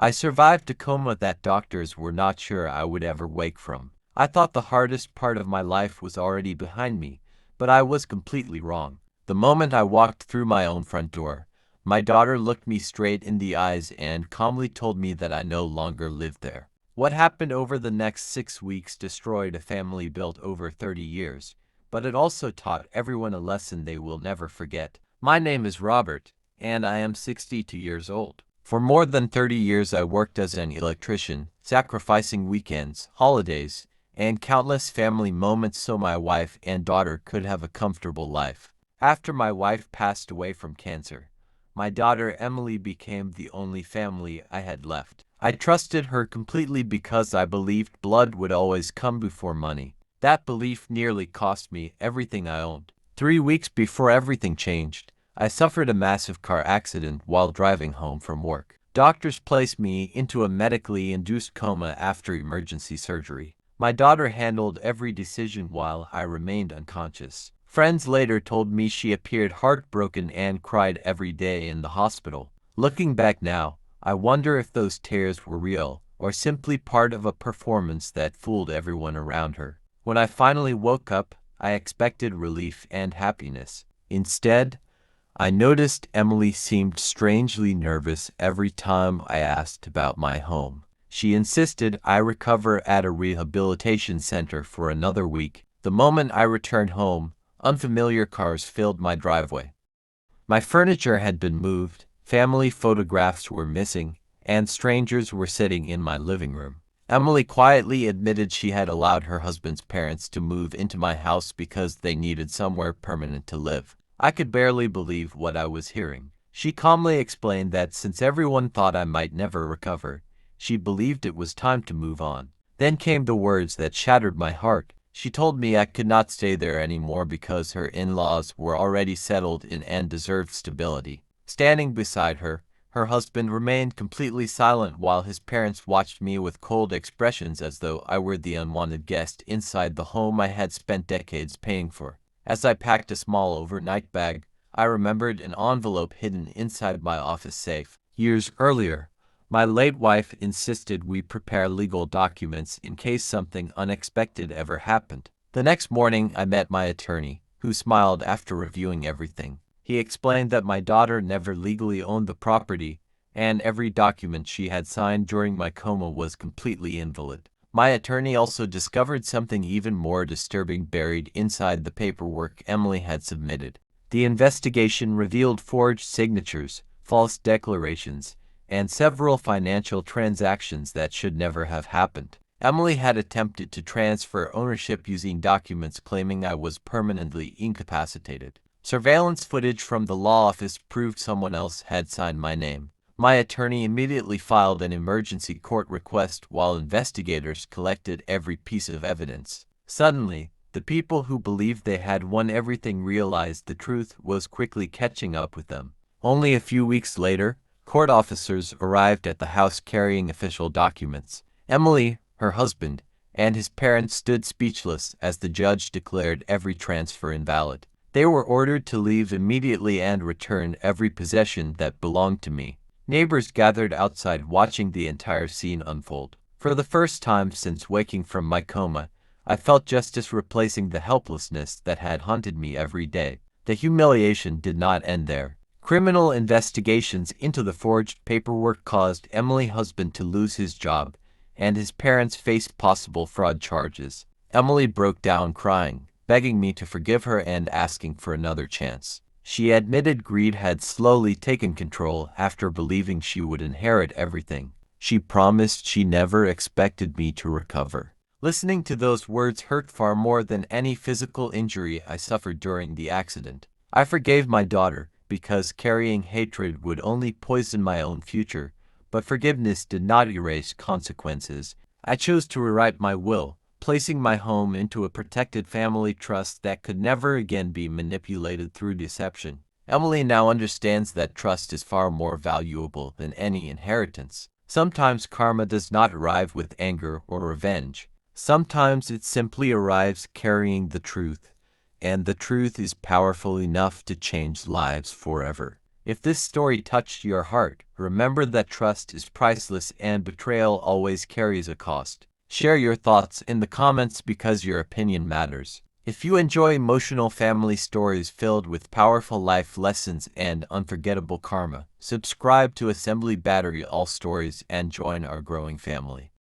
I survived a coma that doctors were not sure I would ever wake from. I thought the hardest part of my life was already behind me, but I was completely wrong. The moment I walked through my own front door, my daughter looked me straight in the eyes and calmly told me that I no longer lived there. What happened over the next 6 weeks destroyed a family built over 30 years, but it also taught everyone a lesson they will never forget. My name is Robert, and I am 62 years old. For more than 30 years I worked as an electrician, sacrificing weekends, holidays, and countless family moments so my wife and daughter could have a comfortable life. After my wife passed away from cancer, my daughter Emily became the only family I had left. I trusted her completely because I believed blood would always come before money. That belief nearly cost me everything I owned. 3 weeks before everything changed, I suffered a massive car accident while driving home from work. Doctors placed me into a medically induced coma after emergency surgery. My daughter handled every decision while I remained unconscious. Friends later told me she appeared heartbroken and cried every day in the hospital. Looking back now, I wonder if those tears were real or simply part of a performance that fooled everyone around her. When I finally woke up, I expected relief and happiness. Instead, I noticed Emily seemed strangely nervous every time I asked about my home. She insisted I recover at a rehabilitation center for another week. The moment I returned home, unfamiliar cars filled my driveway. My furniture had been moved, family photographs were missing, and strangers were sitting in my living room. Emily quietly admitted she had allowed her husband's parents to move into my house because they needed somewhere permanent to live. I could barely believe what I was hearing. She calmly explained that since everyone thought I might never recover, she believed it was time to move on. Then came the words that shattered my heart. She told me I could not stay there anymore because her in-laws were already settled in and deserved stability. Standing beside her, her husband remained completely silent while his parents watched me with cold expressions as though I were the unwanted guest inside the home I had spent decades paying for. As I packed a small overnight bag, I remembered an envelope hidden inside my office safe. Years earlier, my late wife insisted we prepare legal documents in case something unexpected ever happened. The next morning, I met my attorney, who smiled after reviewing everything. He explained that my daughter never legally owned the property, and every document she had signed during my coma was completely invalid. My attorney also discovered something even more disturbing buried inside the paperwork Emily had submitted. The investigation revealed forged signatures, false declarations, and several financial transactions that should never have happened. Emily had attempted to transfer ownership using documents claiming I was permanently incapacitated. Surveillance footage from the law office proved someone else had signed my name. My attorney immediately filed an emergency court request while investigators collected every piece of evidence. Suddenly, the people who believed they had won everything realized the truth was quickly catching up with them. Only a few weeks later, court officers arrived at the house carrying official documents. Emily, her husband, and his parents stood speechless as the judge declared every transfer invalid. They were ordered to leave immediately and return every possession that belonged to me. Neighbors gathered outside watching the entire scene unfold. For the first time since waking from my coma, I felt justice replacing the helplessness that had haunted me every day. The humiliation did not end there. Criminal investigations into the forged paperwork caused Emily's husband to lose his job, and his parents faced possible fraud charges. Emily broke down crying, begging me to forgive her and asking for another chance. She admitted greed had slowly taken control after believing she would inherit everything. She promised she never expected me to recover. Listening to those words hurt far more than any physical injury I suffered during the accident. I forgave my daughter, because carrying hatred would only poison my own future, but forgiveness did not erase consequences. I chose to rewrite my will, placing my home into a protected family trust that could never again be manipulated through deception. Emily now understands that trust is far more valuable than any inheritance. Sometimes karma does not arrive with anger or revenge. Sometimes it simply arrives carrying the truth, and the truth is powerful enough to change lives forever. If this story touched your heart, remember that trust is priceless and betrayal always carries a cost. Share your thoughts in the comments because your opinion matters. If you enjoy emotional family stories filled with powerful life lessons and unforgettable karma, subscribe to Assembly Battery All Stories and join our growing family.